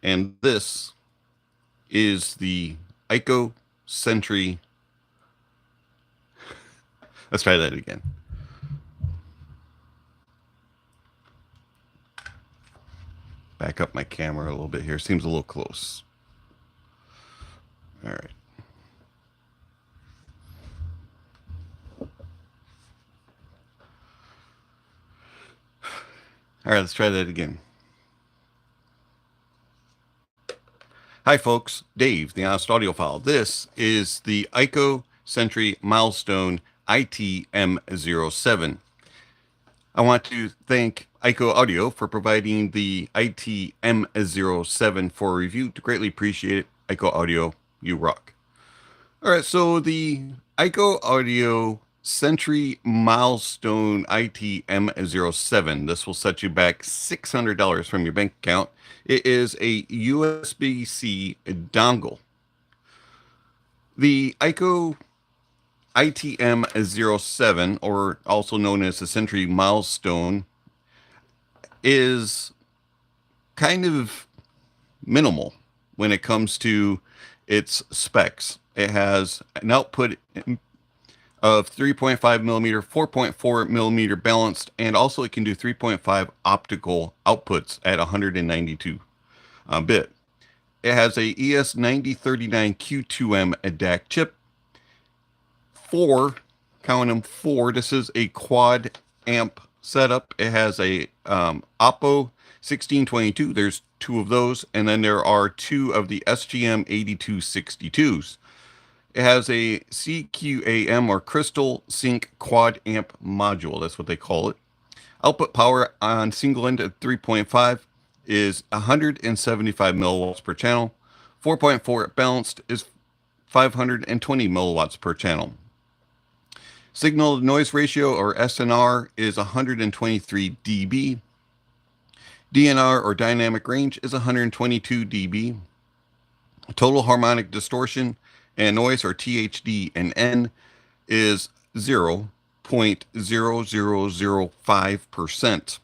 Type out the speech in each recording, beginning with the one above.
And this is the iKKo Sentry. Let's try that again. Back up my camera a little bit here. Seems a little close. All right. All right, let's try that again. Hi, folks. Dave, the Honest Audiophile. This is the iKKo Sentry Milestone ITM07. I want to thank iKKo Audio for providing the ITM07 for review. Greatly appreciate it. iKKo Audio, you rock. All right, so the iKKo Audio Sentry Milestone ITM07. This will set you back $600 from your bank account. It is a USB-C dongle. The iKKo ITM07, or also known as the Sentry Milestone, is kind of minimal when it comes to its specs. It has an output of 3.5 millimeter, 4.4 millimeter balanced, and also it can do 3.5 optical outputs at 192 bit. It has a ES9039 Q2M DAC chip. Count them, 4. This is a quad amp setup. It has a Oppo 1622. There's 2 of those, and then there are 2 of the SGM8262s. It has a CQAM, or Crystal Sync Quad Amp module. That's what they call it. Output power on single end at 3.5 is 175 milliwatts per channel. 4.4 balanced is 520 milliwatts per channel. Signal to noise ratio, or SNR, is 123 dB. DNR, or dynamic range, is 122 dB. Total harmonic distortion and noise, or THD and N, is 0.0005%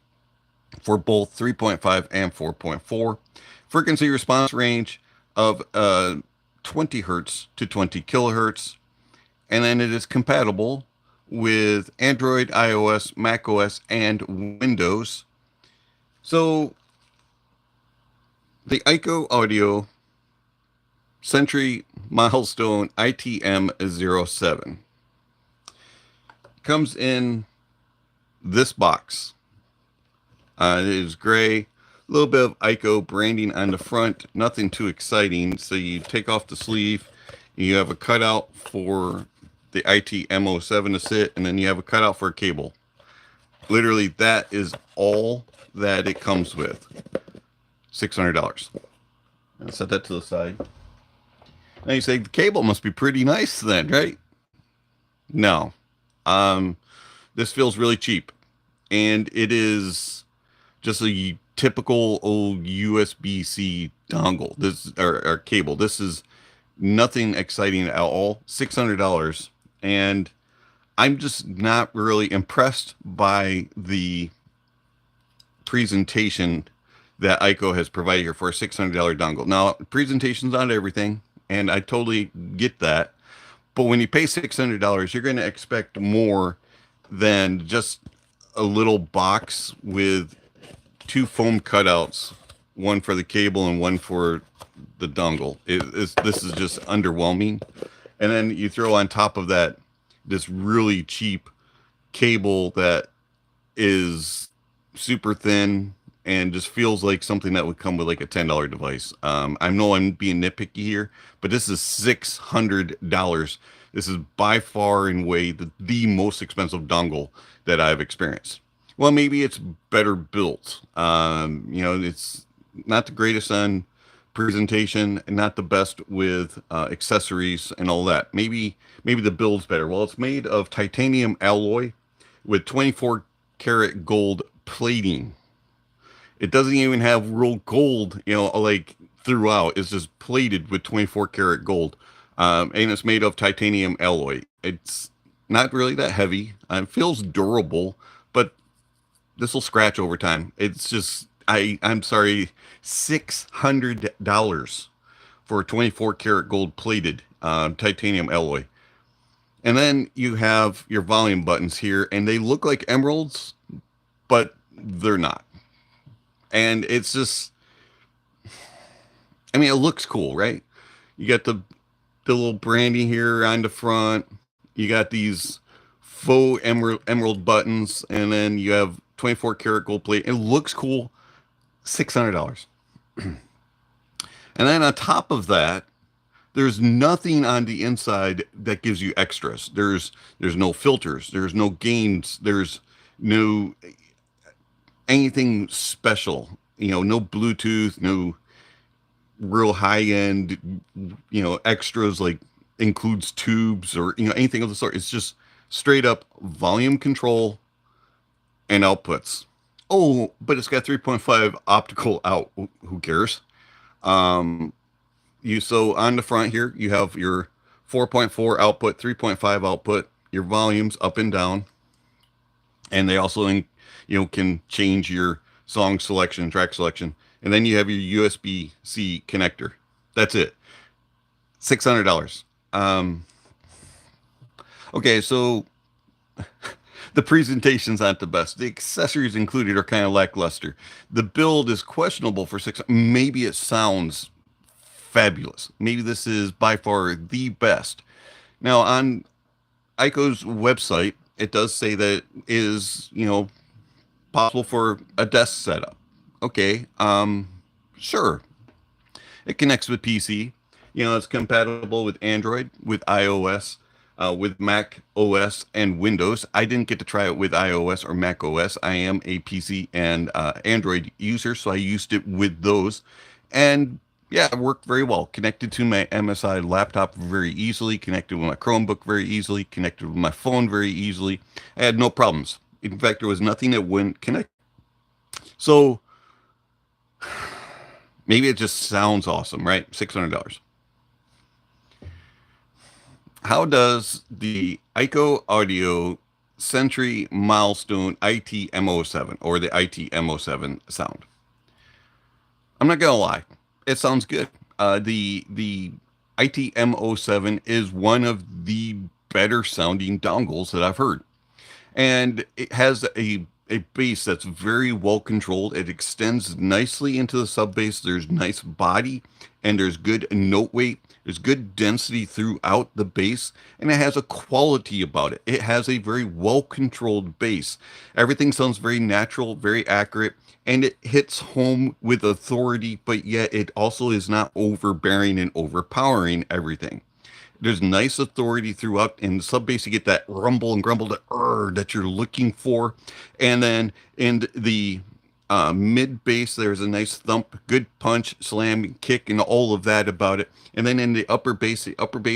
for both 3.5 and 4.4. Frequency response range of 20 hertz to 20 kilohertz. And then it is compatible with Android, iOS, macOS, and Windows. So the iKKo Audio Sentry Milestone ITM07 comes in this box. It is gray, a little bit of iKKo branding on the front, nothing too exciting. So you take off the sleeve, you have a cutout for the ITM07 to sit, and then you have a cutout for a cable. Literally, that is all that it comes with. $600. I'll set that to the side. Now you say the cable must be pretty nice then, right? No. This feels really cheap, and it is just a typical old USB-C dongle. This or cable. This is nothing exciting at all. $600, and I'm just not really impressed by the presentation that iKKo has provided here for a $600 dongle. Now, presentation's not everything, and I totally get that. But when you pay $600, you're going to expect more than just a little box with 2 foam cutouts, one for the cable and one for the dongle. This is just underwhelming. And then you throw on top of that this really cheap cable that is super thin and just feels like something that would come with like a $10 device. I know I'm being nitpicky here, but this is $600. This is by far and away the most expensive dongle that I've experienced. Well, maybe it's better built. It's not the greatest on presentation and not the best with accessories and all that. Maybe the build's better. Well, it's made of titanium alloy with 24 karat gold plating. It doesn't even have real gold, like throughout. It's just plated with 24 karat gold. And it's made of titanium alloy. It's not really that heavy. It feels durable, but this will scratch over time. It's just, I'm sorry, $600 for a 24 karat gold plated titanium alloy. And then you have your volume buttons here, and they look like emeralds, but they're not. And it's just, I mean, it looks cool, right? You got the little branding here on the front. You got these faux emerald buttons, and then you have 24 karat gold plate. It looks cool. $600. And then on top of that, there's nothing on the inside that gives you extras. There's no filters, there's no gains, there's no anything special, no Bluetooth, no real high end, extras like includes tubes or, anything of the sort. It's just straight up volume control and outputs. Oh, but it's got 3.5 optical out. Who cares? So on the front here, you have your 4.4 output, 3.5 output, your volumes up and down. And they also, can change your song selection, track selection. And then you have your USB-C connector. That's it. $600. Okay, so the presentation's not the best. The accessories included are kind of lackluster. The build is questionable for maybe it sounds fabulous. Maybe this is by far the best. Now on iKKo's website, it does say that it is, possible for a desk setup. Okay, sure. It connects with PC. It's compatible with Android, with iOS, with Mac OS and Windows. I didn't get to try it with iOS or Mac OS. I am a PC and Android user, so I used it with those. And yeah, it worked very well. Connected to my MSI laptop very easily, connected with my Chromebook very easily, connected with my phone very easily. I had no problems. In fact, there was nothing that wouldn't connect. So maybe it just sounds awesome, right? $600. How does the iKKo Audio Century Milestone ITM07 or the ITM07 sound? I'm not gonna lie, it sounds good. The ITM07 is one of the better sounding dongles that I've heard, and it has a bass that's very well controlled. It extends nicely into the sub bass. There's nice body, and there's good note weight. There's good density throughout the bass, and it has a quality about it. It has a very well-controlled bass. Everything sounds very natural, very accurate, and it hits home with authority, but yet it also is not overbearing and overpowering everything. There's nice authority throughout. In the sub bass, you get that rumble and grumble, that you're looking for. And then in the mid bass, there's a nice thump, good punch, slam, kick, and all of that about it. And then in the upper bass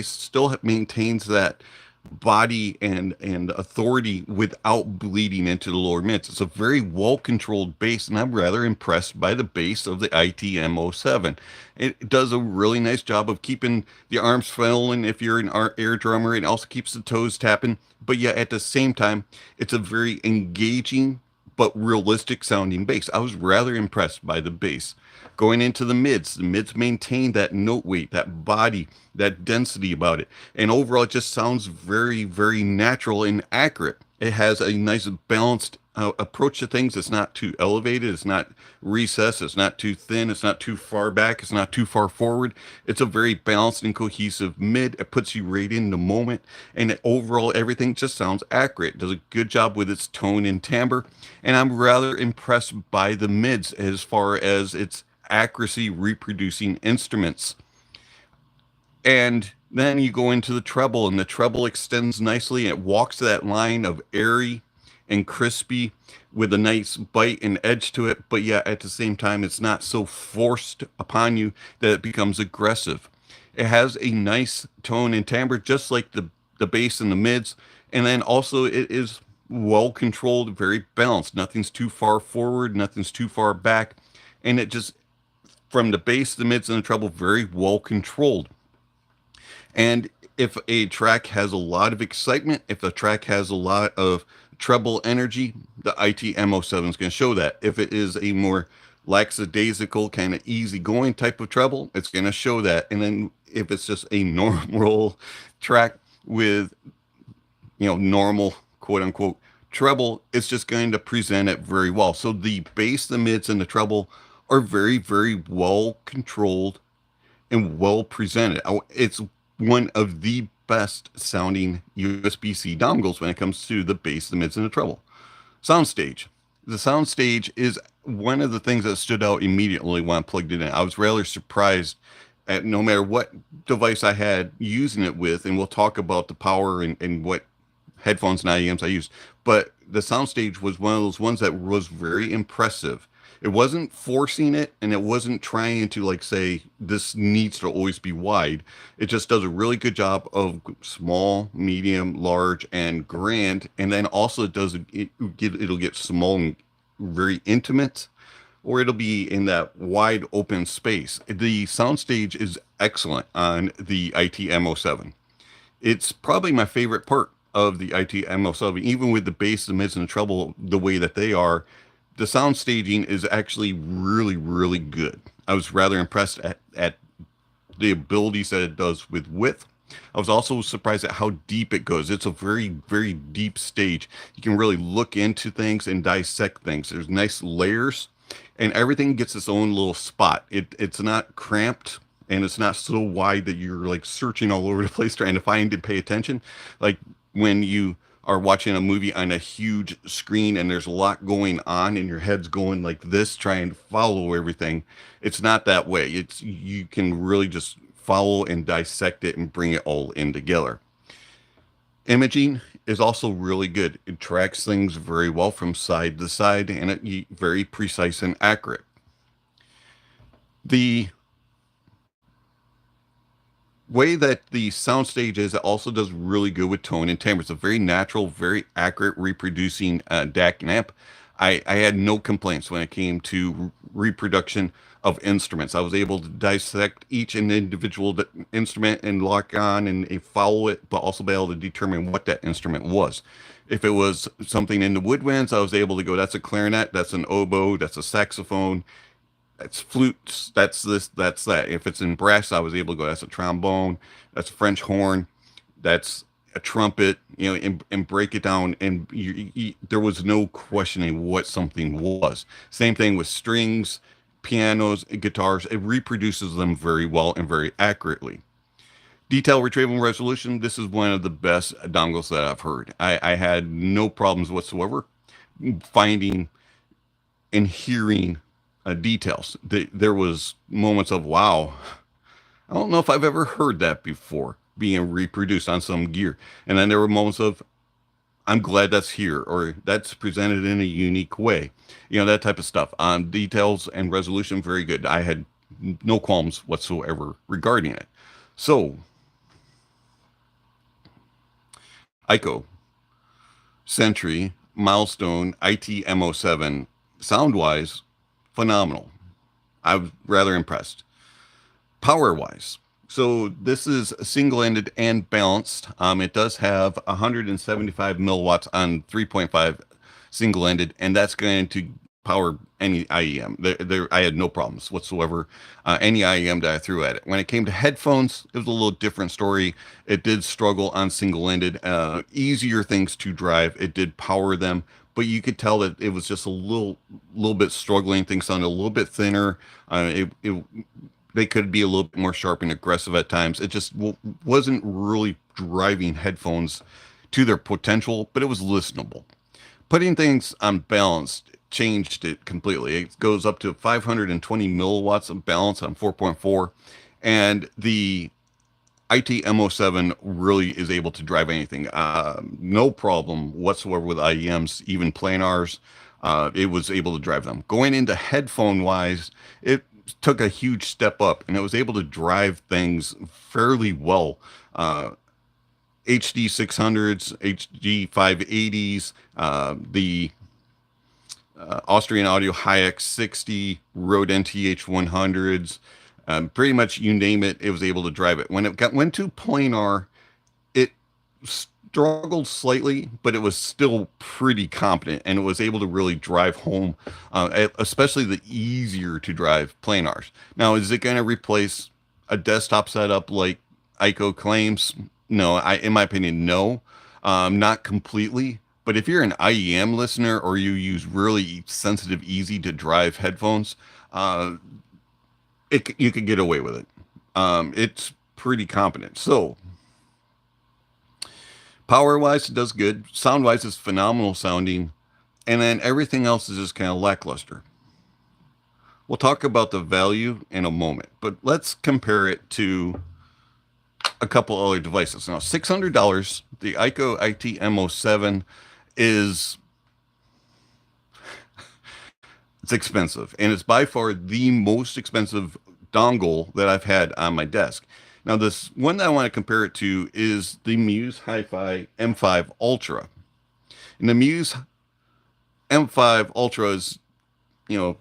still maintains that body and authority without bleeding into the lower mids. It's a very well controlled bass, and I'm rather impressed by the bass of the ITM07. It does a really nice job of keeping the arms flailing if you're an air drummer. It also keeps the toes tapping, but yet at the same time, it's a very engaging but realistic sounding bass. I was rather impressed by the bass. Going into the mids maintain that note weight, that body, that density about it. And overall, it just sounds very, very natural and accurate. It has a nice balanced approach to things. It's not too elevated. It's not recessed. It's not too thin. It's not too far back. It's not too far forward. It's a very balanced and cohesive mid. It puts you right in the moment. And overall, everything just sounds accurate. It does a good job with its tone and timbre. And I'm rather impressed by the mids as far as its accuracy reproducing instruments. And then you go into the treble, and the treble extends nicely. It walks that line of airy and crispy with a nice bite and edge to it, but yet at the same time, it's not so forced upon you that it becomes aggressive. It has a nice tone and timbre, just like the bass and the mids. And then also it is well controlled, very balanced. Nothing's too far forward, nothing's too far back. And it just, from the bass, the mids, and the treble, very well controlled. And if a track has a lot of excitement, if a track has a lot of treble energy, the ITM07 is going to show that. If it is a more lackadaisical, kind of easygoing type of treble, it's going to show that. And then if it's just a normal track with, normal quote unquote treble, it's just going to present it very well. So the bass, the mids, and the treble are very, very well controlled and well presented. It's one of the best sounding USB-C dongles when it comes to the bass, the mids, and the treble. Soundstage. The Soundstage is one of the things that stood out immediately when I plugged it in. I was rather surprised at no matter what device I had using it with, and we'll talk about the power and what headphones and IEMs I used. But the Soundstage was one of those ones that was very impressive. It wasn't forcing it, and it wasn't trying to like say this needs to always be wide. It just does a really good job of small, medium, large, and grand, and then also it does it'll get small and very intimate, or it'll be in that wide open space. The Soundstage is excellent on the ITM07. It's probably my favorite part of the ITM07, even with the bass, the mids, and the treble the way that they are. The sound staging is actually really, really good. I was rather impressed at the abilities that it does with width. I was also surprised at how deep it goes. It's a very, very deep stage. You can really look into things and dissect things. There's nice layers, and everything gets its own little spot. It's not cramped, and it's not so wide that you're like searching all over the place trying to find and pay attention. Like when you are watching a movie on a huge screen and there's a lot going on and your head's going like this trying to follow everything. It's not that way. You can really just follow and dissect it and bring it all in together. Imaging is also really good. It tracks things very well from side to side, and it very precise and accurate. The way that the Soundstage is, it also does really good with tone and timbre. It's a very natural, very accurate reproducing DAC amp. I had no complaints when it came to reproduction of instruments. I was able to dissect each individual instrument and lock on and follow it, but also be able to determine what that instrument was. If it was something in the woodwinds, I was able to go, that's a clarinet, that's an oboe, that's a saxophone, that's flutes, that's this, that's that. If it's in brass, I was able to go, that's a trombone, that's a French horn, that's a trumpet, and break it down. And there was no questioning what something was. Same thing with strings, pianos, guitars. It reproduces them very well and very accurately. Detail retrieval resolution. This is one of the best dongles that I've heard. I had no problems whatsoever finding and hearing details. There was moments of, wow, I don't know if I've ever heard that before being reproduced on some gear. And then there were moments of, I'm glad that's here, or that's presented in a unique way. That type of stuff. Details and resolution, very good. I had no qualms whatsoever regarding it. So, iKKo, Sentry, Milestone, ITM07, sound-wise, phenomenal. I was rather impressed. Power-wise, so this is single-ended and balanced. It does have 175 milliwatts on 3.5 single-ended, and that's going to power any IEM. I had no problems whatsoever. Any IEM that I threw at it. When it came to headphones, it was a little different story. It did struggle on single-ended. Easier things to drive. It did power them, but you could tell that it was just a little bit struggling. Things sounded a little bit thinner. They could be a little bit more sharp and aggressive at times. It just wasn't really driving headphones to their potential, but it was listenable. Putting things on balance changed it completely. It goes up to 520 milliwatts of balance on 4.4, and the ITM07 really is able to drive anything. No problem whatsoever with IEMs, even planars. It was able to drive them. Going into headphone wise, it took a huge step up, and it was able to drive things fairly well. HD 600s, HD 580s, the Austrian Audio Hi-X 60, Rode NTH 100s, pretty much you name it, it was able to drive it. When it went to planar, it struggled slightly, but it was still pretty competent, and it was able to really drive home, especially the easier to drive planars. Now, is it going to replace a desktop setup like iKKo claims? No, in my opinion, no, not completely. But if you're an IEM listener or you use really sensitive, easy to drive headphones, uh, you could get away with it. It's pretty competent. So power wise, it does good. Sound wise, it's phenomenal sounding. And then everything else is just kind of lackluster. We'll talk about the value in a moment, but let's compare it to a couple other devices. Now, $600, the iKKo ITM07 is it's expensive, and it's by far the most expensive dongle that I've had on my desk. Now, this one that I want to compare it to is the Muse Hifi M5 Ultra. And the Muse M5 Ultra is, you know,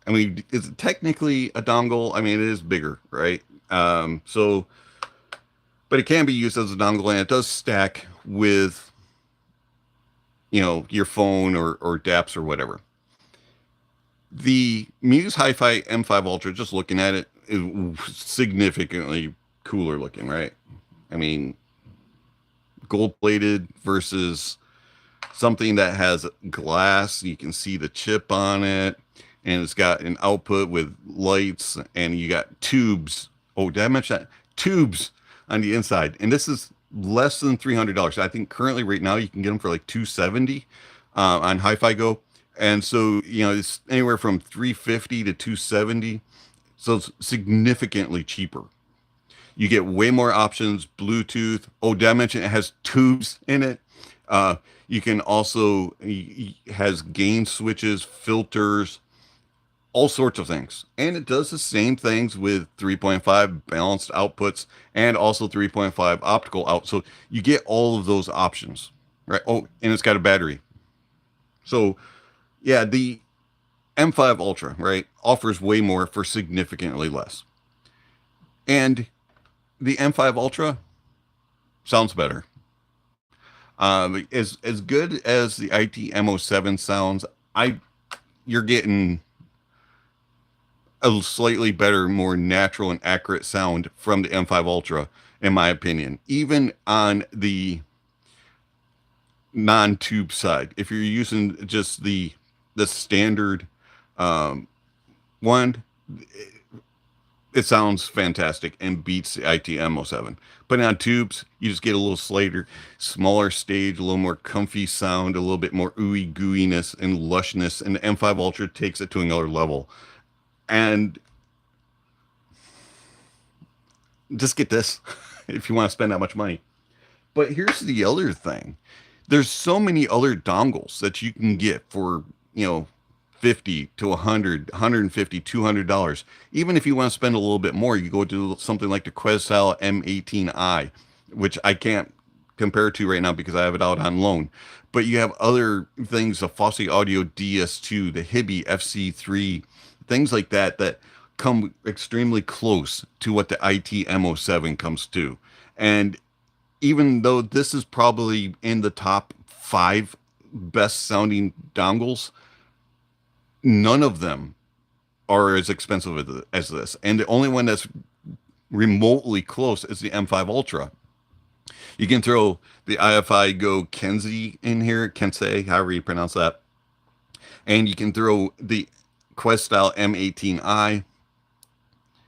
I mean, it's technically a dongle. I mean, it is bigger, right? But it can be used as a dongle, and it does stack with, you know, your phone or DAPs or whatever. The Muse Hifi M5 Ultra, just looking at it, is significantly cooler looking, right? I mean, gold plated versus something that has glass. You can see the chip on it, and it's got an output with lights, and you got tubes. Oh, did I mention that? Tubes on the inside. And this is less than $300. I think currently right now you can get them for like $270 on Hi-Fi Go. And so, you know, it's anywhere from $350 to $270. So it's significantly cheaper. You get way more options, Bluetooth. Oh, did I mention it has tubes in it? You can also, it has gain switches, filters, all sorts of things. And it does the same things with 3.5 balanced outputs and also 3.5 optical out. So you get all of those options, right? Oh, and it's got a battery. So yeah, the M5 Ultra, right, offers way more for significantly less. And the M5 Ultra sounds better. As good as the ITM07 sounds, you're getting a slightly better, more natural and accurate sound from the M5 Ultra, in my opinion. Even on the non-tube side, if you're using just the standard one, it sounds fantastic and beats the ITM07. But on tubes, you just get a little smaller stage, a little more comfy sound, a little bit more ooey gooiness and lushness, and the M5 Ultra takes it to another level. And just get this if you want to spend that much money. But here's the other thing. There's so many other dongles that you can get for, you know, 50 to 100, 150, $200. Even if you want to spend a little bit more, you go to something like the Questyle M18i, which I can't compare to right now because I have it out on loan. But you have other things, the Fosse Audio DS2, the Hibi FC3, things like that come extremely close to what the ITM07 comes to. And even though this is probably in the top 5 best sounding dongles, none of them are as expensive as this. And the only one that's remotely close is the M5 Ultra. You can throw the iKKo Kenzie in here, Kensei, however you pronounce that. And you can throw the Questyle M18i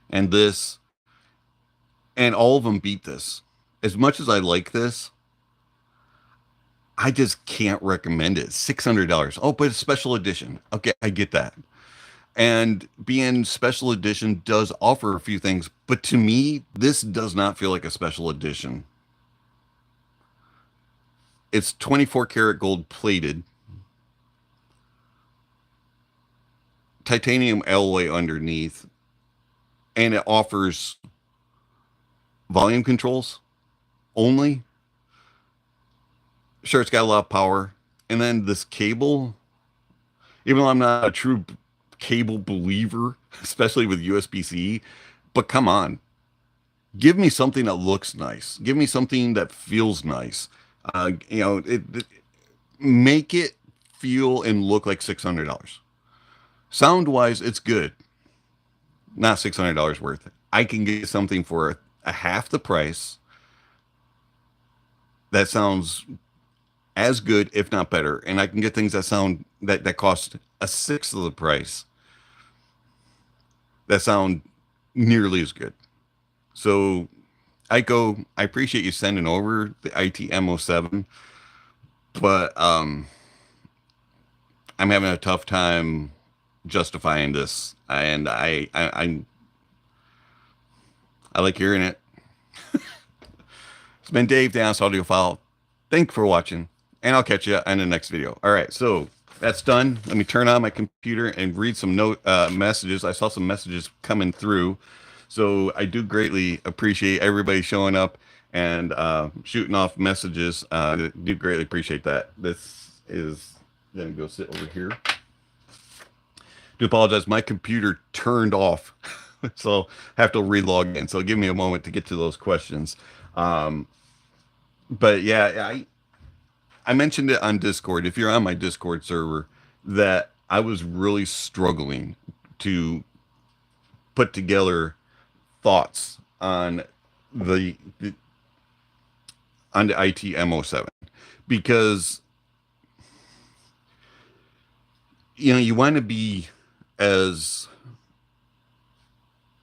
and this, and all of them beat this. As much as I like this, I just can't recommend it. $600. Oh, but it's special edition. Okay, I get that. And being special edition does offer a few things, but to me, this does not feel like a special edition. It's 24 karat gold plated, titanium alloy underneath, and it offers volume controls only. Sure, it's got a lot of power. And then this cable, even though I'm not a true cable believer, especially with USB-C, but come on. Give me something that looks nice. Give me something that feels nice. You know, make it feel and look like $600. Sound wise, it's good. Not $600 worth. I can get something for a half the price that sounds as good, if not better. And I can get things that sound that cost a sixth of the price that sound nearly as good. So iKKo, I appreciate you sending over the ITM07, but I'm having a tough time justifying this, and I like hearing it. It's been Dave, the Honest Audiophile. Thank you for watching, and I'll catch you in the next video. All right, so that's done. Let me turn on my computer and read some messages. I saw some messages coming through, so I do greatly appreciate everybody showing up and shooting off messages. Do greatly appreciate that. This is gonna go sit over here. Do apologize. My computer turned off, so I have to relog in. So give me a moment to get to those questions. But yeah, I mentioned it on Discord. If you're on my Discord server, that I was really struggling to put together thoughts on the ITM07, because you know, you want to be as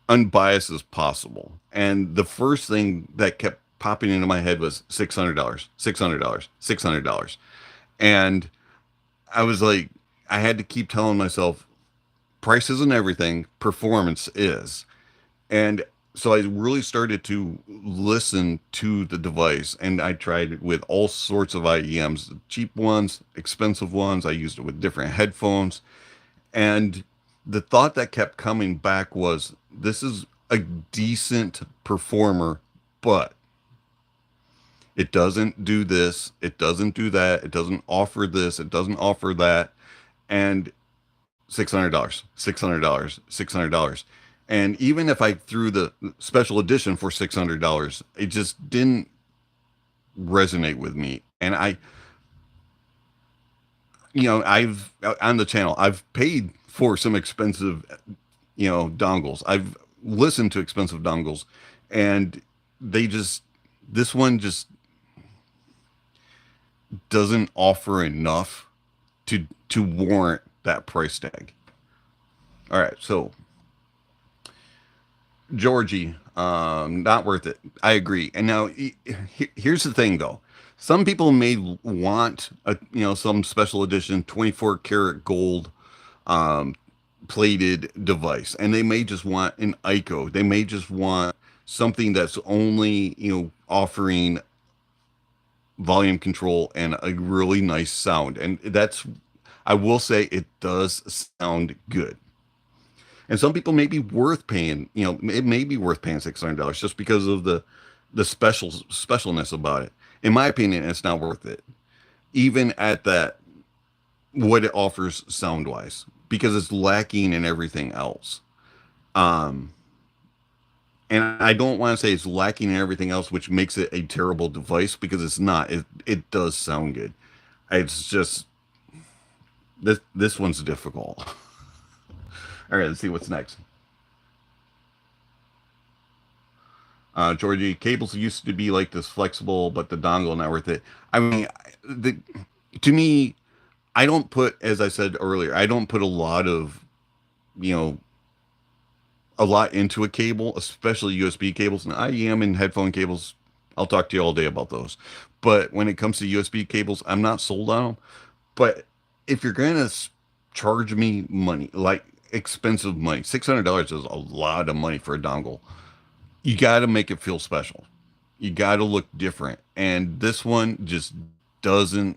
unbiased as possible. And the first thing that kept popping into my head was $600, $600, $600. And I was like, I had to keep telling myself, price isn't everything, performance is. And so I really started to listen to the device, and I tried it with all sorts of IEMs, cheap ones, expensive ones. I used it with different headphones. And the thought that kept coming back was, this is a decent performer, but it doesn't do this, it doesn't do that, it doesn't offer this, it doesn't offer that. And $600, $600, $600. And even if I threw the special edition for $600, it just didn't resonate with me. And I've on the channel, I've paid for some expensive, dongles. I've listened to expensive dongles, and this one just doesn't offer enough to warrant that price tag. All right, so Georgie, not worth it. I agree. And now here's the thing, though. Some people may want some special edition 24 karat gold plated device, and they may just want an iKKo. They may just want something that's only offering volume control and a really nice sound. And I will say, it does sound good. And some people may be worth paying, it may be worth paying $600 just because of the specialness about it. In my opinion, it's not worth it, even at that, what it offers sound wise, because it's lacking in everything else. And I don't want to say it's lacking in everything else, which makes it a terrible device, because it's not. It does sound good. It's just this one's difficult. All right, let's see what's next. Georgie, cables used to be like this flexible, but the dongle not worth it. I mean, to me, I don't put, as I said earlier, I don't put a lot into a cable, especially USB cables. And IEM and headphone cables, I'll talk to you all day about those. But when it comes to USB cables, I'm not sold on them. But if you're going to charge me money, like expensive money, $600 is a lot of money for a dongle, you got to make it feel special. You got to look different. And this one just doesn't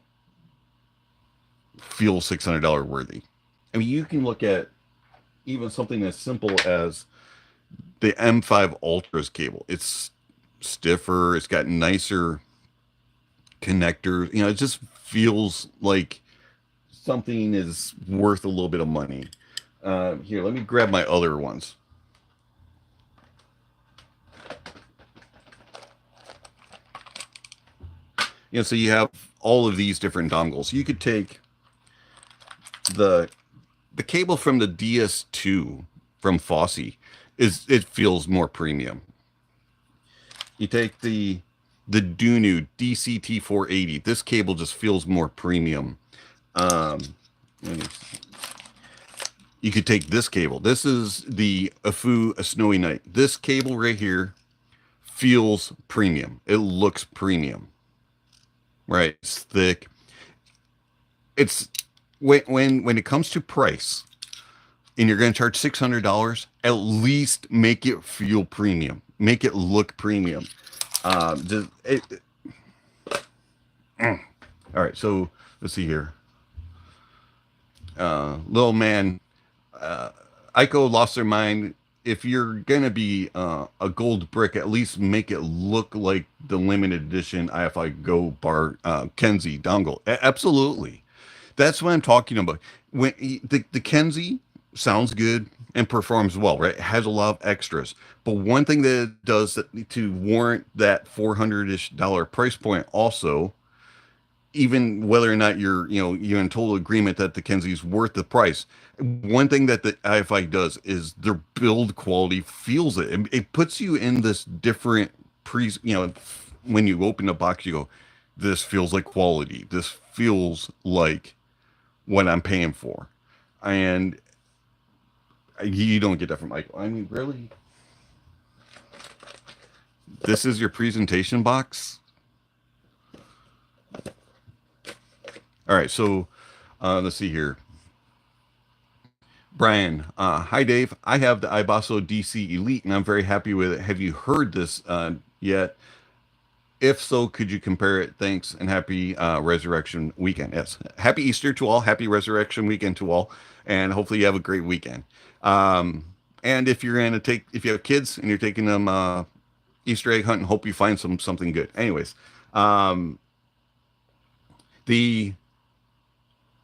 feel $600 worthy. I mean, you can look at even something as simple as the M5 Ultra's cable. It's stiffer. It's got nicer connectors. It just feels like something is worth a little bit of money. Here, let me grab my other ones. So you have all of these different dongles. You could take the cable from the DS2 from Fosse. It feels more premium. You take the Dunu DCT480. This cable just feels more premium. Um, you could take this cable. This is the Afu A Snowy Night. This cable right here feels premium. It looks premium. Right? It's thick. It's when it comes to price, and you're going to charge $600, at least make it feel premium. Make it look premium. All right, so let's see here. Little man, iKKo lost their mind. If you're gonna be a gold brick, at least make it look like the limited edition iFi bar Kenzie dongle. Absolutely, that's what I'm talking about. When the Kenzie sounds good and performs well, right? It has a lot of extras, but one thing that it does to warrant that $400-ish price point also, even whether or not you're in total agreement that the Kenzie's worth the price, one thing that the iFi does is their build quality feels it. It puts you in this different when you open the box, you go, this feels like quality. This feels like what I'm paying for. And you don't get that from iKKo. I mean, really? This is your presentation box? All right, so let's see here. Brian, hi Dave. I have the iBasso DC Elite and I'm very happy with it. Have you heard this yet? If so, could you compare it? Thanks and happy Resurrection Weekend. Yes, happy Easter to all. Happy Resurrection Weekend to all, and hopefully you have a great weekend. And if you have kids and you're taking them Easter egg hunting, hope you find something good. Anyways, the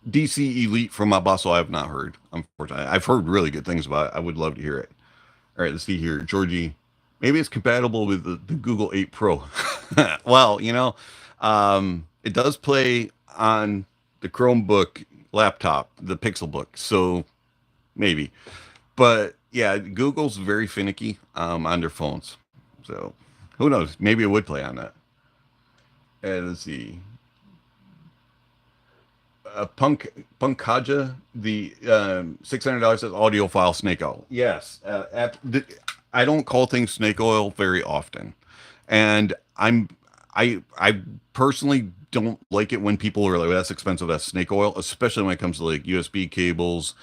DC Elite from iBasso I have not heard. Unfortunately, I've heard really good things about it. I would love to hear it. All right, let's see here, Georgie. Maybe it's compatible with the Google 8 Pro. Well, it does play on the Chromebook laptop, the Pixelbook, so maybe. But yeah, Google's very finicky on their phones, so who knows? Maybe it would play on that. And let's see. Punkaja, the $600 says audiophile snake oil. Yes, I don't call things snake oil very often, and I personally don't like it when people are like, well, that's expensive, that's snake oil, especially when it comes to like USB cables,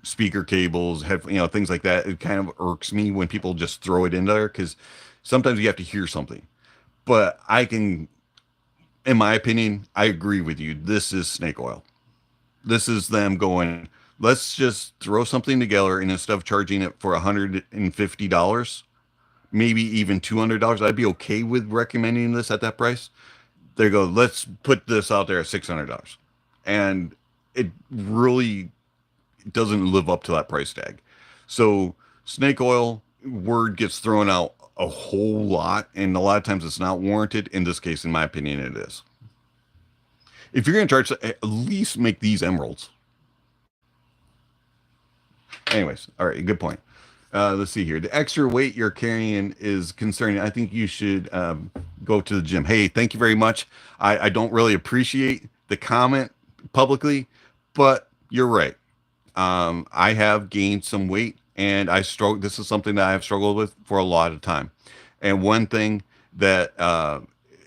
speaker cables, things like that. It kind of irks me when people just throw it in there because sometimes you have to hear something. But in my opinion, I agree with you. This is snake oil. This is them going, let's just throw something together, and instead of charging it for $150, maybe even $200, I'd be okay with recommending this at that price. They go, let's put this out there at $600. And it really doesn't live up to that price tag. So snake oil word gets thrown out a whole lot, and a lot of times it's not warranted. In this case, in my opinion, it is. If you're going to charge, at least make these emeralds. Anyways, all right, good point. Let's see here. The extra weight you're carrying is concerning. I think you should go to the gym. Hey, thank you very much. I don't really appreciate the comment publicly, but you're right. I have gained some weight, and this is something that I have struggled with for a lot of time. And one thing that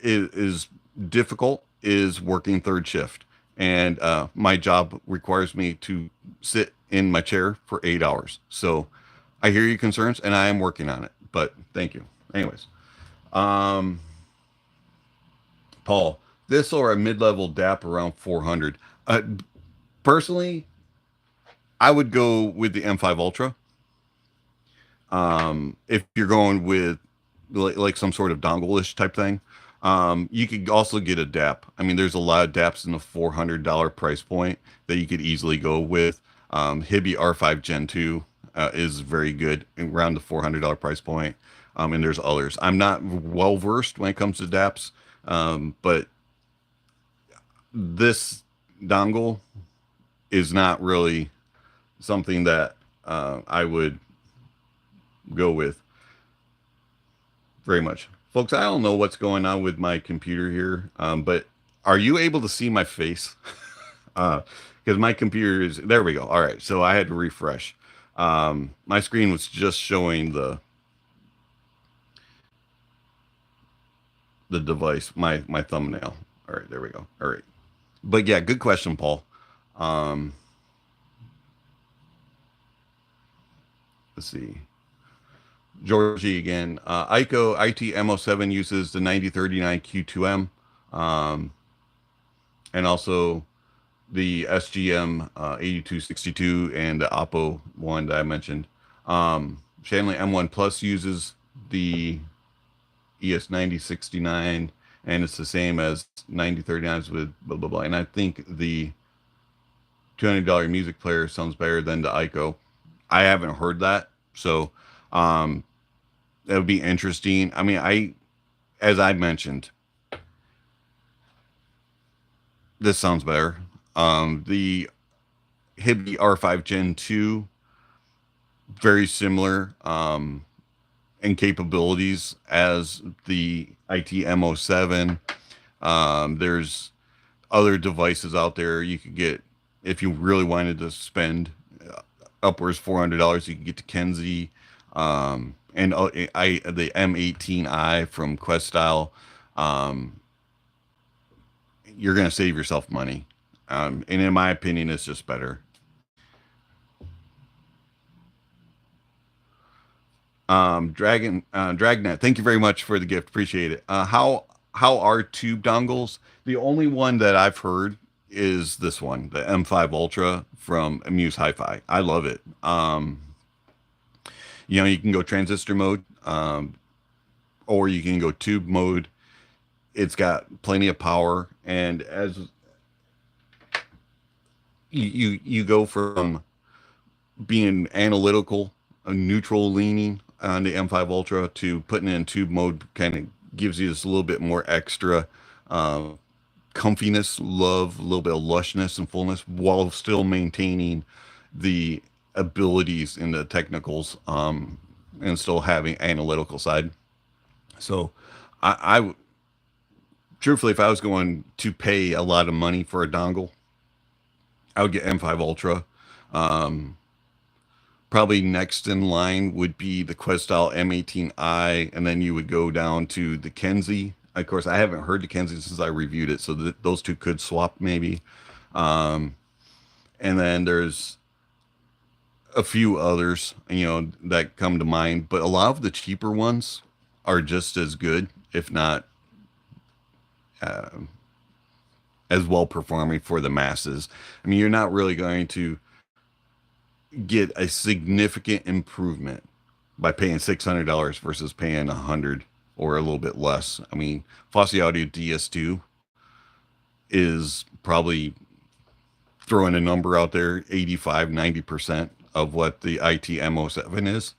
is difficult is working third shift. And my job requires me to sit in my chair for 8 hours. So I hear your concerns, and I am working on it. But thank you. Anyways, Paul, this or a mid-level DAP around 400. Personally, I would go with the M5 Ultra. If you're going with like some sort of dongle-ish type thing, you could also get a DAP. I mean, there's a lot of DAPs in the $400 price point that you could easily go with. Hibi R5 Gen 2 is very good around the $400 price point. And there's others. I'm not well versed when it comes to DAPs, But this dongle is not really something that I would go with very much. Folks, I don't know what's going on with my computer here, but are you able to see my face? Because my computer is, there we go. All right, so I had to refresh. My screen was just showing the device, my thumbnail. All right, there we go. All right. But yeah, good question, Paul. Let's see. Georgie again. iKKo ITM07 uses the 9039 Q2M, and also the SGM 8262 and the Oppo one that I mentioned. Shanley M1 Plus uses the ES9069, and it's the same as 9039s with blah blah blah. And I think the $200 music player sounds better than the iKKo. I haven't heard that, so that would be interesting. I mean, as I mentioned, this sounds better. The Hibi R5 Gen 2, very similar in capabilities as the ITM07. There's other devices out there you could get if you really wanted to spend upwards $400. You can get the Kenzie, and the M18i from Questyle. You're going to save yourself money. And in my opinion, it's just better. Dragnet, thank you very much for the gift. Appreciate it. How are tube dongles? The only one that I've heard is this one, the M5 Ultra from Muse Hifi. I love it. You know, you can go transistor mode, or you can go tube mode. It's got plenty of power, and as you go from being analytical, neutral leaning on the M5 Ultra to putting it in tube mode, kind of gives you this little bit more extra comfiness, love, a little bit of lushness and fullness, while still maintaining the abilities in the technicals, and still having analytical side. So I truthfully, if I was going to pay a lot of money for a dongle, I would get M5 Ultra. Probably next in line would be the Questyle M18i, and then you would go down to the Kenzie. Of course, I haven't heard the Kenzie since I reviewed it, so those two could swap maybe. And then there's a few others, you know, that come to mind, but a lot of the cheaper ones are just as good, if not as well performing for the masses. I mean, you're not really going to get a significant improvement by paying $600 versus paying $100 or a little bit less. I mean, Fosse Audio DS2 is probably, throwing a number out there, 85-90% of what the ITM07 is.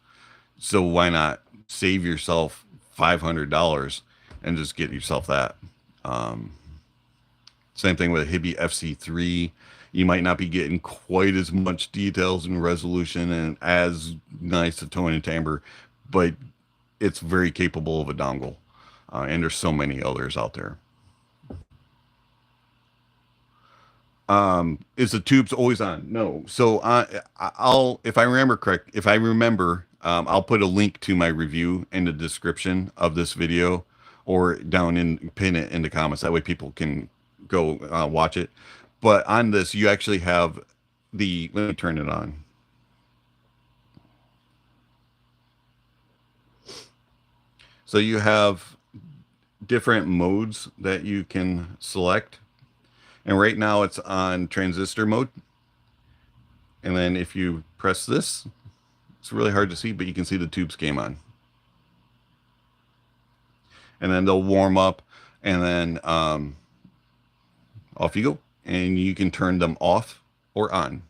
So why not save yourself $500 and just get yourself that? Same thing with Hibi FC3. You might not be getting quite as much details and resolution and as nice a tone and timbre, but it's very capable of a dongle. And there's so many others out there. Is the tubes always on? No. So I'll, if I remember, I'll put a link to my review in the description of this video, or pin it in the comments. That way people can go watch it. But on this, you actually have let me turn it on. So you have different modes that you can select. And right now it's on transistor mode. And then if you press this, it's really hard to see, but you can see the tubes came on. And then they'll warm up, and then off you go. And you can turn them off or on.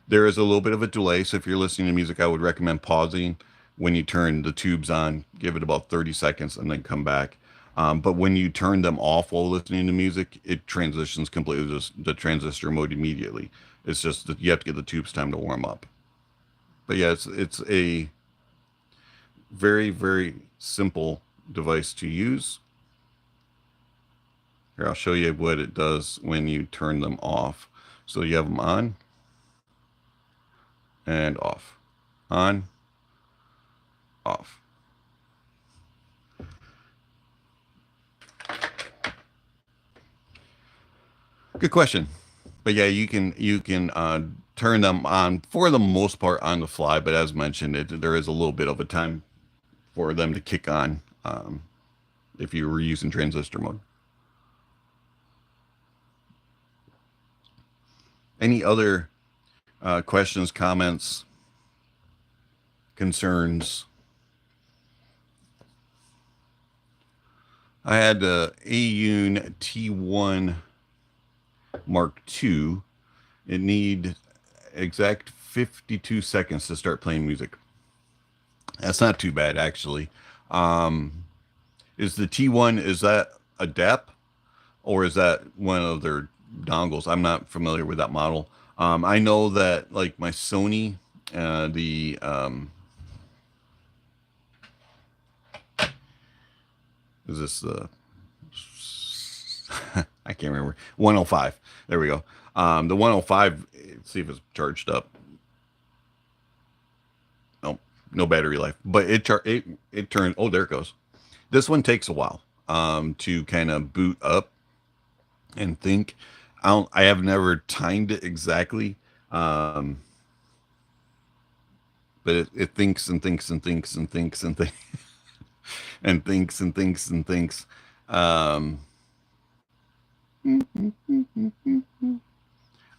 There is a little bit of a delay, so if you're listening to music, I would recommend pausing when you turn the tubes on. Give it about 30 seconds and then come back. But when you turn them off while listening to music, it transitions completely to the transistor mode immediately. It's just that you have to give the tubes time to warm up. But yeah, it's a very, very simple device to use. Here, I'll show you what it does when you turn them off. So you have them on and off, on, off. Good question. But yeah, you can turn them on for the most part on the fly. But as mentioned, there is a little bit of a time for them to kick on if you were using transistor mode. Any other questions, comments, concerns? I had the Audiophile T1 Mark II. It need exact 52 seconds to start playing music. That's not too bad, actually. Is the T1, is that a DAP or is that one of their dongles? I'm not familiar with that model. I know that like my Sony, is this the I can't remember, 105. There we go. The 105, let's see if it's charged up. Nope, no battery life, but it turned, oh, there it goes. This one takes a while to kind of boot up and think. I have never timed it exactly, but it thinks and thinks and thinks and thinks and thinks and thinks and thinks and thinks. I'll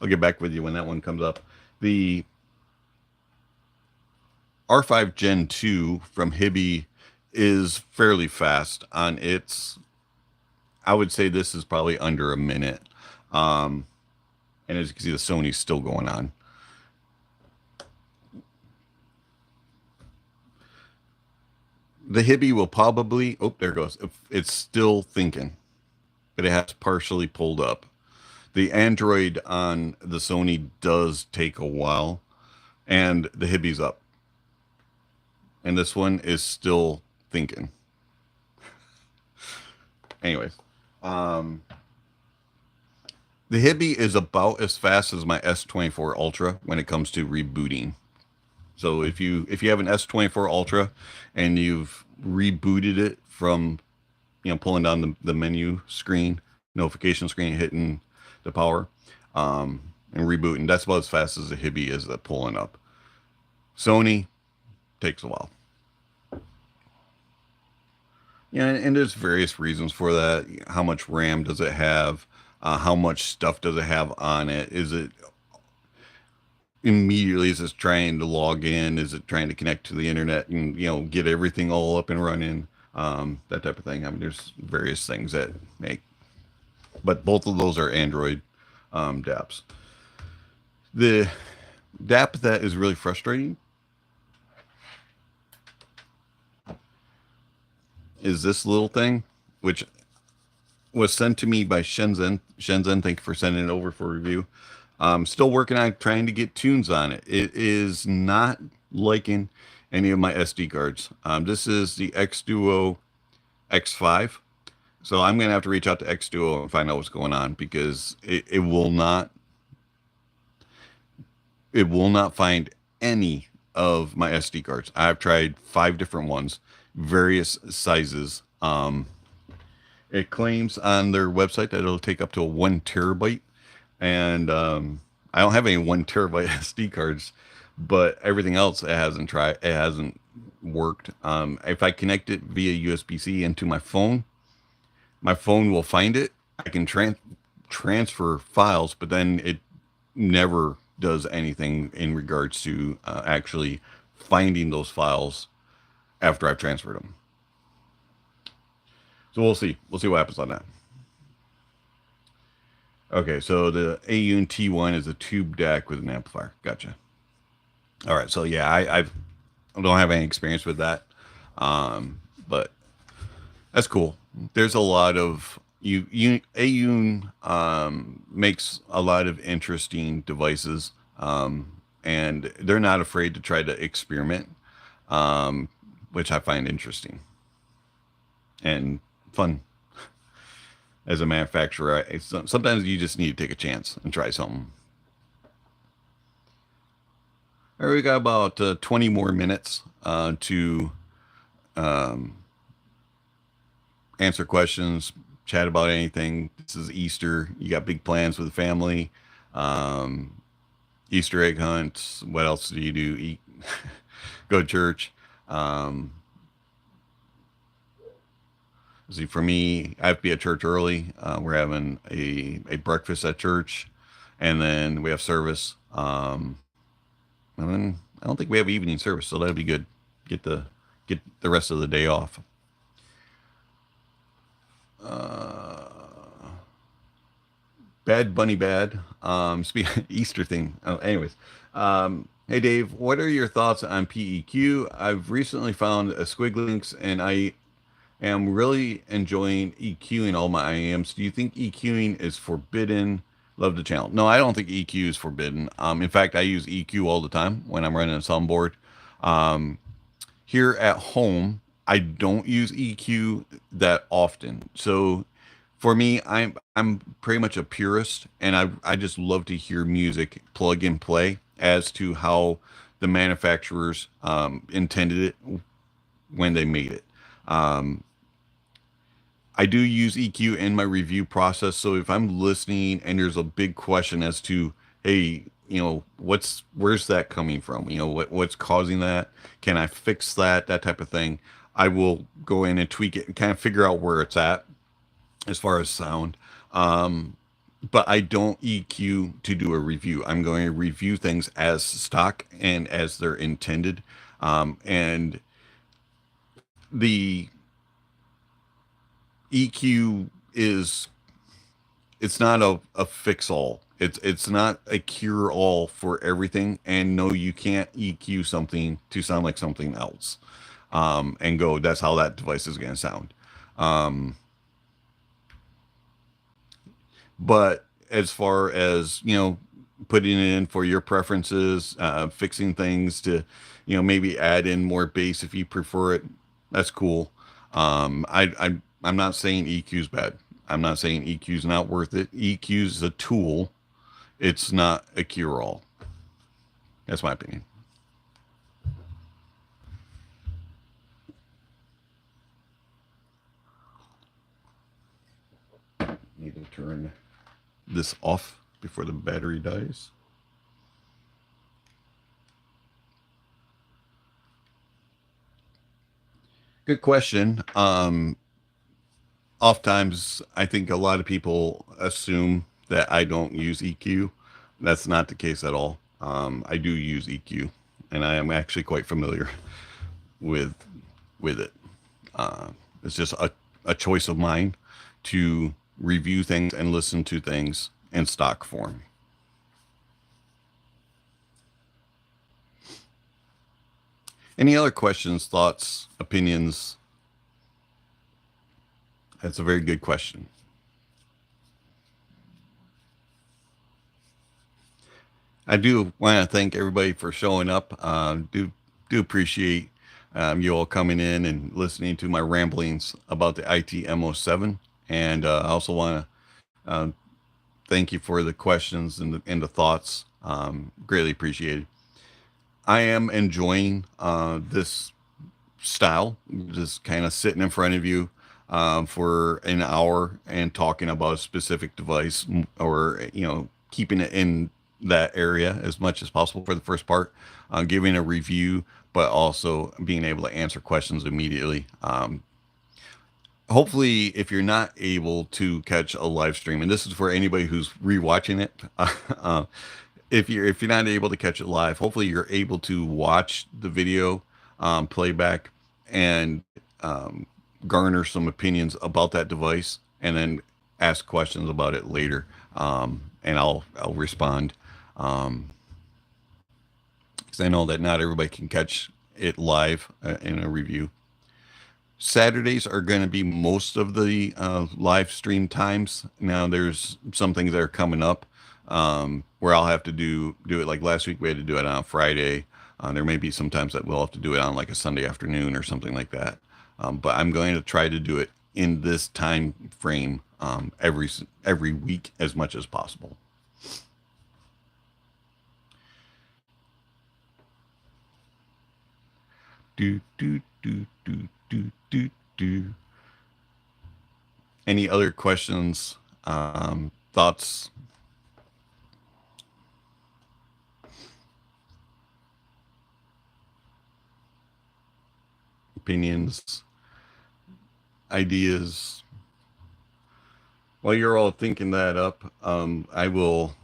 get back with you when that one comes up. The R5 Gen 2 from Hibi is fairly fast on its. I would say this is probably under a minute. And as you can see, the Sony's still going on. The Hibi will probably, oh, there it goes. It's still thinking, but it has partially pulled up. The Android on the Sony does take a while, and the Hibi's up. And this one is still thinking. Anyways, the Hibi is about as fast as my S24 Ultra when it comes to rebooting. So if you have an S24 Ultra and you've rebooted it from, pulling down the menu screen, notification screen, hitting the power, and rebooting, that's about as fast as the Hibi is at pulling up. Sony takes a while. Yeah, and there's various reasons for that. How much RAM does it have? How much stuff does it have on it? Is it immediately, is it trying to log in? Is it trying to connect to the internet and, get everything all up and running? That type of thing. I mean, there's various things that make, but both of those are Android DAPs. The DAP that is really frustrating is this little thing, which was sent to me by Shenzhen. Thank you for sending it over for review. I'm still working on trying to get tunes on it. It is not liking any of my SD cards. This is the iKKo X5. So I'm going to have to reach out to iKKo and find out what's going on, because it will not find any of my SD cards. I've tried 5 different ones, various sizes. It claims on their website that it'll take up to 1 terabyte. And I don't have any 1 terabyte SD cards, but everything else it hasn't worked. If I connect it via USB-C into my phone will find it. I can transfer files, but then it never does anything in regards to actually finding those files after I've transferred them. So we'll see what happens on that. Okay, so the Audiophile T1 is a tube DAC with an amplifier. Gotcha. All right, so yeah, I don't have any experience with that, but That's cool. There's a lot of Aune makes a lot of interesting devices, and they're not afraid to try to experiment, um, which I find interesting and fun. As a manufacturer, sometimes you just need to take a chance and try something. All right, we got about 20 more minutes to um, answer questions, chat about anything. This is Easter. You got big plans with the family. Um, Easter egg hunts. What else do you do? Eat, go to church. Um, see, for me, I have to be at church early. We're having a breakfast at church, and then we have service. And then I don't think we have evening service, so that'll be good. Get the rest of the day off. Uh, Bad Bunny Bad. Easter thing. Oh, anyways. Hey Dave, what are your thoughts on PEQ? I've recently found a Squiglinks and I am really enjoying EQing all my IAMs. Do you think EQing is forbidden? Love the channel. No, I don't think EQ is forbidden. In fact, I use EQ all the time when I'm running a soundboard. Um, Here at home, I don't use EQ that often. So for me, I'm pretty much a purist, and I just love to hear music plug and play as to how the manufacturers intended it when they made it. Um, I do use EQ in my review process. So if I'm listening and there's a big question as to, hey, where's that coming from? What's causing that? Can I fix that? That type of thing. I will go in and tweak it and kind of figure out where it's at as far as sound. Um, but I don't EQ to do a review. I'm going to review things as stock and as they're intended. And the EQ is it's not a fix all. It's not a cure all for everything. And no, you can't EQ something to sound like something else. And go, that's how that device is going to sound. Um, but as far as, putting it in for your preferences, fixing things to, maybe add in more bass if you prefer it, that's cool. I'm not saying EQ's bad. I'm not saying EQ's not worth it. EQ's a tool. It's not a cure-all. That's my opinion. Need to turn this off before the battery dies. Good question. Oftentimes, I think a lot of people assume that I don't use EQ. That's not the case at all. I do use EQ, and I am actually quite familiar with it. It's just a choice of mine to review things and listen to things in stock form. Any other questions, thoughts, opinions? That's a very good question. I do want to thank everybody for showing up. Do appreciate you all coming in and listening to my ramblings about the ITM07, and I also want to thank you for the questions and the thoughts. Greatly appreciated. I am enjoying this style, just kind of sitting in front of you for an hour and talking about a specific device, or keeping it in that area as much as possible for the first part, giving a review, but also being able to answer questions immediately. Hopefully, if you're not able to catch a live stream, and this is for anybody who's rewatching it, if you're not able to catch it live, hopefully you're able to watch the video playback and garner some opinions about that device, and then ask questions about it later, and I'll respond, because I know that not everybody can catch it live in a review. Saturdays are going to be most of the live stream times. Now there's some things that are coming up where I'll have to do it. Like last week, we had to do it on a Friday. There may be some times that we'll have to do it on like a Sunday afternoon or something like that. But I'm going to try to do it in this time frame every week as much as possible. Do do do do do do do. Any other questions, thoughts? Opinions, ideas. While you're all thinking that up, I will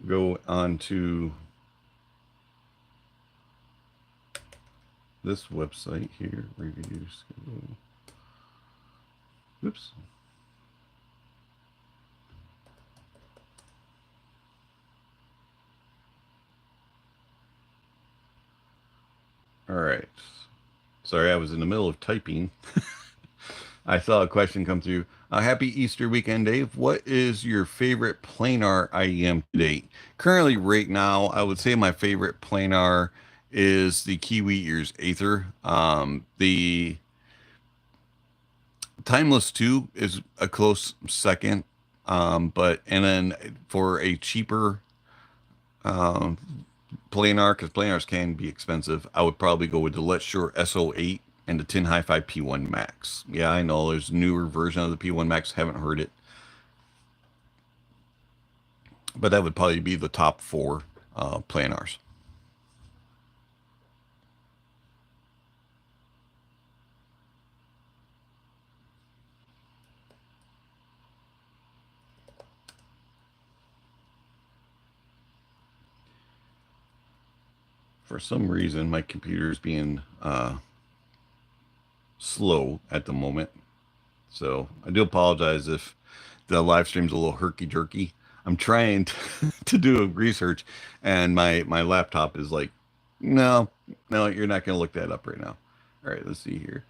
go on to this website here, review schedule. Oops. All right. Sorry, I was in the middle of typing. I saw a question come through. Happy Easter weekend, Dave. What is your favorite planar IEM to date? Currently, right now, I would say my favorite planar is the Kiwi Ears Aether. The Timeless 2 is a close second. But and then for a cheaper planar, because planars can be expensive, I would probably go with the Let's Shure SO8 and the Tin Hi-Fi P1 Max. Yeah, I know there's a newer version of the P1 Max. Haven't heard it, but that would probably be the top four planars. For some reason, my computer is being slow at the moment, so I do apologize if the live stream's a little herky-jerky. I'm trying to do a research, and my laptop is like, no, no, you're not going to look that up right now. All right, let's see here.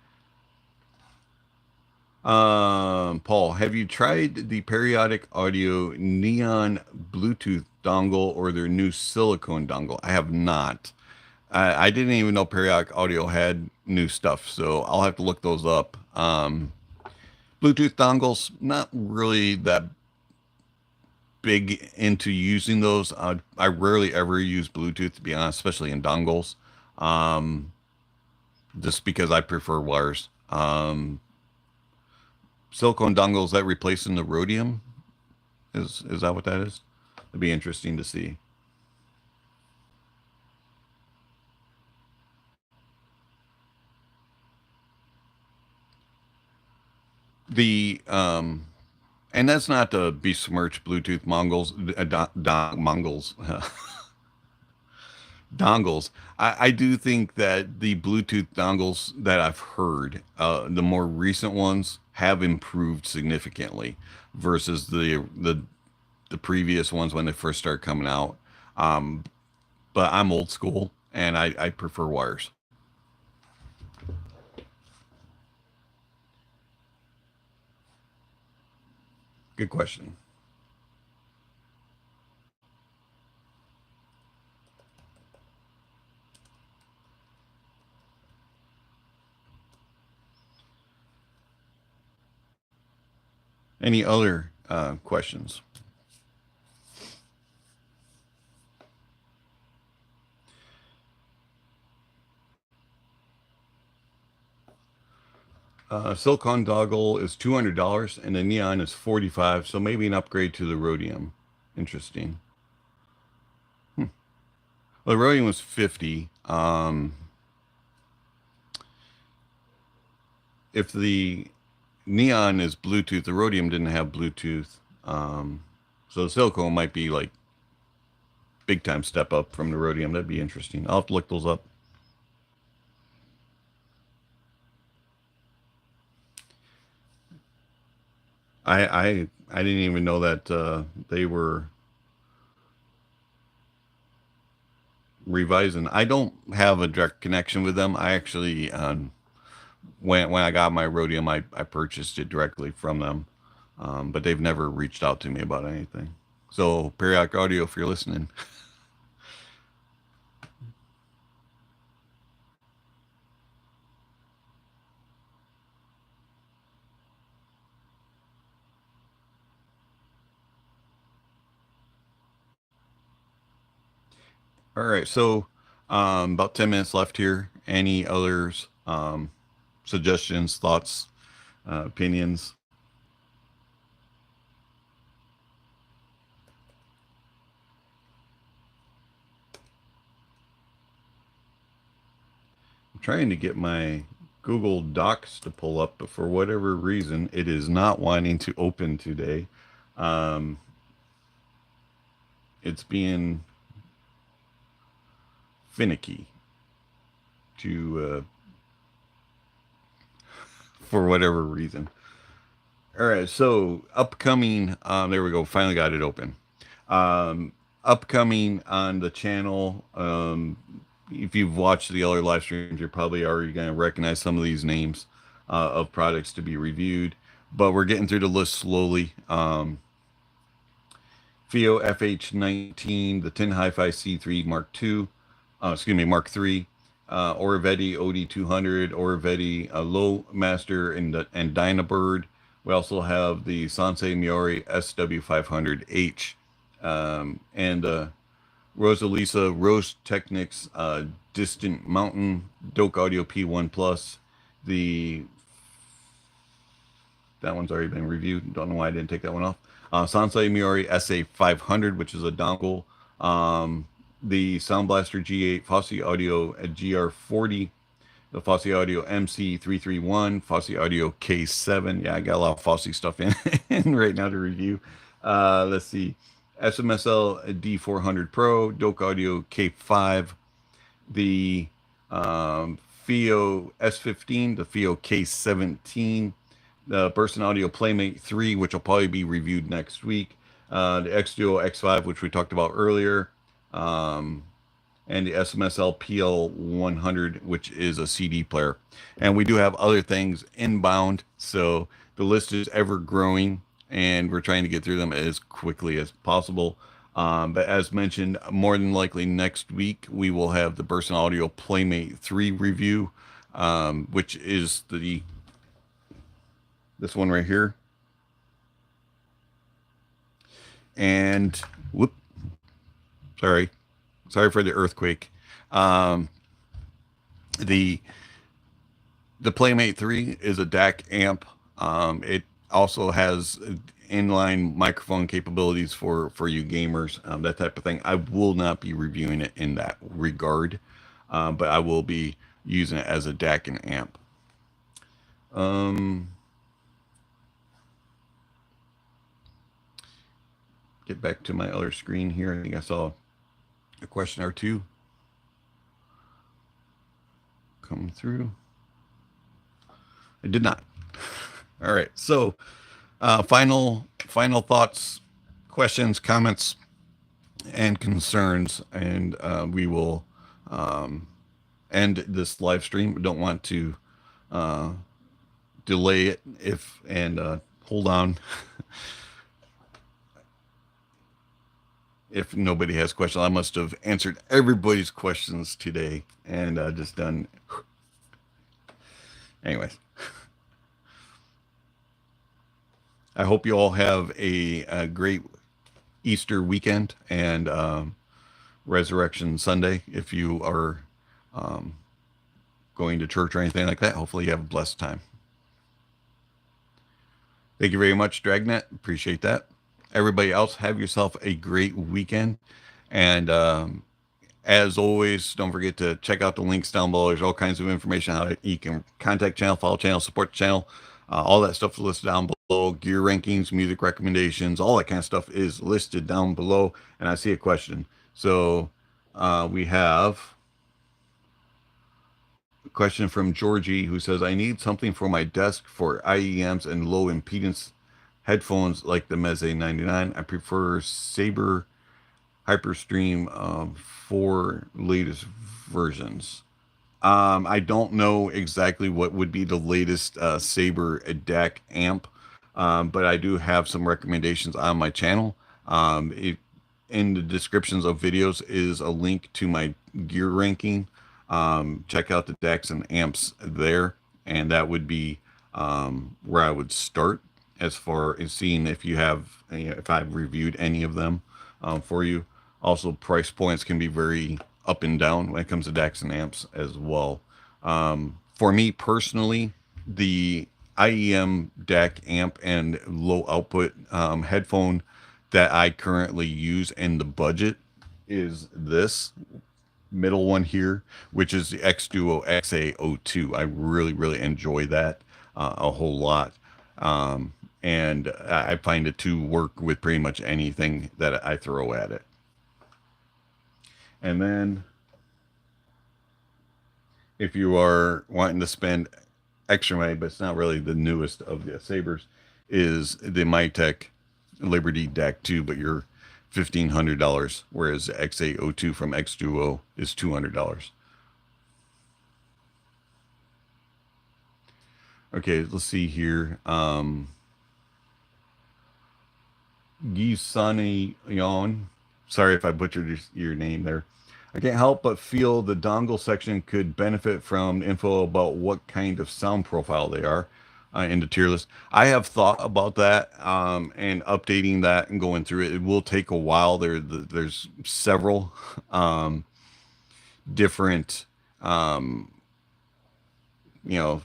Paul, have you tried the Periodic Audio Neon Bluetooth dongle or their new silicone dongle? I have not. I didn't even know Periodic Audio had new stuff, so I'll have to look those up. Bluetooth dongles, not really that big into using those. I rarely ever use Bluetooth, to be honest, especially in dongles, just because I prefer wires. Silicone dongles that replacing the rhodium, is that what that is? It'd be interesting to see. The and that's not to besmirch Bluetooth Mongols, Mongols, dongles. I do think that the Bluetooth dongles that I've heard, the more recent ones, have improved significantly versus the previous ones when they first started coming out. Um, but I'm old school and I prefer wires. Good question. Any other questions? Silicon doggle is $200 and the neon is 45, so maybe an upgrade to the rhodium. Interesting. Well, the rhodium was 50. If the neon is Bluetooth, the rhodium didn't have Bluetooth. So the silicone might be like big time step up from the rhodium. That'd be interesting. I'll have to look those up. I didn't even know that they were revising. I don't have a direct connection with them. I actually, when I got my Rhodium, I purchased it directly from them, but they've never reached out to me about anything. So Periodic Audio, if you're listening. All right, so about 10 minutes left here. Any others, suggestions, thoughts, opinions? I'm trying to get my Google Docs to pull up, but for whatever reason, it is not wanting to open today. It's being finicky to for whatever reason. All right, so upcoming, there we go, finally got it open. Upcoming on the channel, if you've watched the other live streams, you're probably already going to recognize some of these names of products to be reviewed, but we're getting through the list slowly. FIO FH19, the Tin Hi-Fi C3 Mark II, Mark III, Oravetti OD200, Oravetti Low Master, and Dynabird. We also have the Sansei Miori SW500H, and Rosalisa Rose Technics Distant Mountain Doak Audio P1 Plus. That one's already been reviewed. Don't know why I didn't take that one off. Sansei Miori SA500, which is a dongle. The Sound Blaster G8, Fosse Audio GR40, the Fosse Audio MC331, Fosse Audio K7. Yeah, I got a lot of Fosse stuff in right now to review. Let's see. SMSL D400 Pro, Doak Audio K5, the FIO S15, the FIO K17, the Burson Audio Playmate 3, which will probably be reviewed next week, the X-Duo X5, which we talked about earlier, and the SMSL PL100, which is a CD player. And we do have other things inbound, so the list is ever growing, and we're trying to get through them as quickly as possible. But as mentioned, more than likely next week, we will have the Burson Audio Playmate 3 review, which is this one right here. And whoop, sorry for the earthquake. The Playmate 3 is a DAC amp. It also has inline microphone capabilities for you gamers, that type of thing. I will not be reviewing it in that regard, but I will be using it as a DAC and amp. Get back to my other screen here. I think I saw a question or two come through. I did not. All right. So, final thoughts, questions, comments, and concerns, and we will end this live stream. We don't want to delay it and hold on. If nobody has questions, I must have answered everybody's questions today and just done. Anyways, I hope you all have a great Easter weekend and Resurrection Sunday. If you are going to church or anything like that, hopefully you have a blessed time. Thank you very much, Dragnet. Appreciate that. Everybody else, have yourself a great weekend. And as always, don't forget to check out the links down below. There's all kinds of information how you can contact channel, follow channel, support the channel. All that stuff is listed down below. Gear rankings, music recommendations, all that kind of stuff is listed down below. And I see a question. So we have a question from Georgie, who says, I need something for my desk for IEMs and low impedance headphones like the Meze 99. I prefer Sabre Hyperstream 4 latest versions. I don't know exactly what would be the latest Saber DAC amp, but I do have some recommendations on my channel. In the descriptions of videos is a link to my gear ranking. Check out the DACs and amps there, and that would be where I would start as far as seeing if you have, if I've reviewed any of them for you. Also, price points can be very up and down when it comes to DACs and amps as well. For me personally, the IEM DAC amp and low output headphone that I currently use in the budget is this middle one here, which is the X-Duo XA02. I really enjoy that a whole lot. And I find it to work with pretty much anything that I throw at it. And then if you are wanting to spend extra money, but it's not really the newest of the Sabers, is the Mytek Liberty DAC 2, but you're $1,500, whereas the XA02 from X-Duo is $200. Okay, let's see here. Gisanion, sorry if I butchered your name there. I can't help but feel the dongle section could benefit from info about what kind of sound profile they are in the tier list. I have thought about that and updating that and going through it. It will take a while. There's several different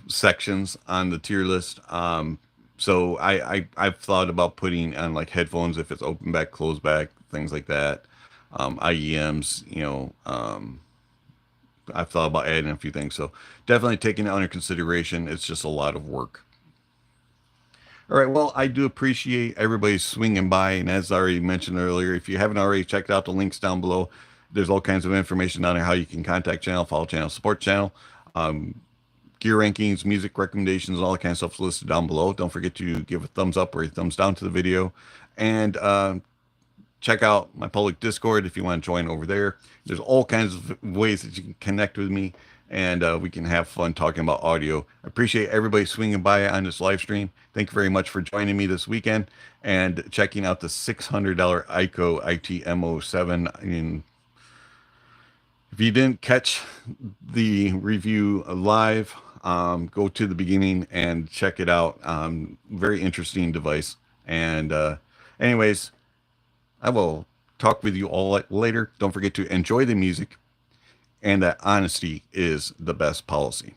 sections on the tier list. So I've thought about putting on like headphones if it's open back, closed back, things like that. IEMs, I've thought about adding a few things. So definitely taking it under consideration. It's just a lot of work. All right. Well, I do appreciate everybody swinging by. And as I already mentioned earlier, if you haven't already checked out the links down below, there's all kinds of information on how you can contact channel, follow channel, support channel, gear rankings, music recommendations, all that kind of stuff listed down below. Don't forget to give a thumbs up or a thumbs down to the video, and check out my public Discord if you want to join over there. There's all kinds of ways that you can connect with me, and we can have fun talking about audio. I appreciate everybody swinging by on this live stream. Thank you very much for joining me this weekend and checking out the $600 iKKo ITM07. If you didn't catch the review live, go to the beginning and check it out. Very interesting device. And anyways, I will talk with you all later. Don't forget to enjoy the music, and that honesty is the best policy.